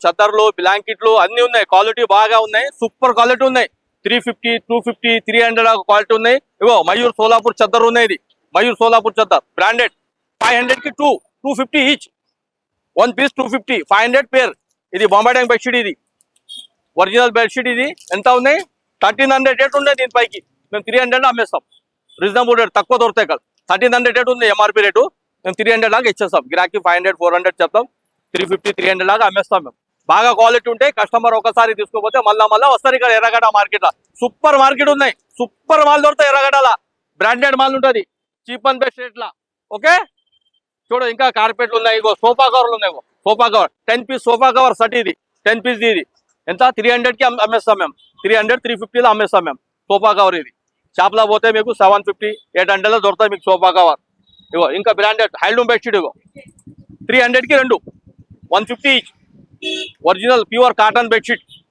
చద్దర్లు, బ్లాంకెట్లు అన్ని ఉన్నాయి. క్వాలిటీ బాగా ఉన్నాయి, సూపర్ క్వాలిటీ ఉన్నాయి. 350, 250, 300 క్వాలిటీ ఉన్నాయి. ఇగో మయూర్ సోలాపూర్ చద్దర్ ఉన్నాయి. ఇది మయూర్ సోలాపూర్ చద్దర్ బ్రాండెడ్. 500 కి 250 ఈచ్. 1 పీస్ 250, 500 పేర్. ఇది బొంబాయి బెడ్షీట్, ఇది ఒరిజినల్ బెడ్షీట్. ఇది ఎంత ఉన్నాయి? 1300 రేట్ ఉన్నాయి. దీని పైకి మేము 300 అమ్మేస్తాం. రీజనబుల్ రేట్, తక్కువ దొరుకుతాయి కదా. 1300 రేట్ ఉంది ఎంఆర్పీ రేటు. మేము 300 లాగా ఇచ్చేస్తాం. గిరాకీ 500, 400 చెప్తాం. 350, 300 లాగా అమ్మేస్తాం మేము. బాగా క్వాలిటీ ఉంటే కస్టమర్ ఒకసారి తీసుకోపోతే మళ్ళా వస్తారు ఇక్కడ ఎర్రగడ్డ మార్కెట్ లో. సూపర్ మార్కెట్ ఉన్నాయి, సూపర్ మాల్ దొరుకుతాయి ఎర్రగడ్డలా. బ్రాండెడ్ మాల్ ఉంటుంది, చీప్ అండ్ బెస్ట్ రేట్ లా. ఓకే చూడు, ఇంకా కార్పెట్లు ఉన్నాయి. ఇగో సోఫా కవర్లు ఉన్నాయి. Sofa cover 10 piece sofa cover set. ఇది 10 పీస్. ఇది ఎంత? 300 కి అమ్మేస్తాం మేము. 300, 350 లో అమ్మేస్తాం మేము సోఫా కవర్. ఇది షాప్లో పోతే మీకు 750, 800 లో దొరుకుతాయి మీకు సోఫా కవర్. ఇగో ఇంకా బ్రాండెడ్ హ్యాండ్లూమ్ బెడ్షీట్. ఇగో 300 కి 2, 150 each. Original pure cotton bedsheet.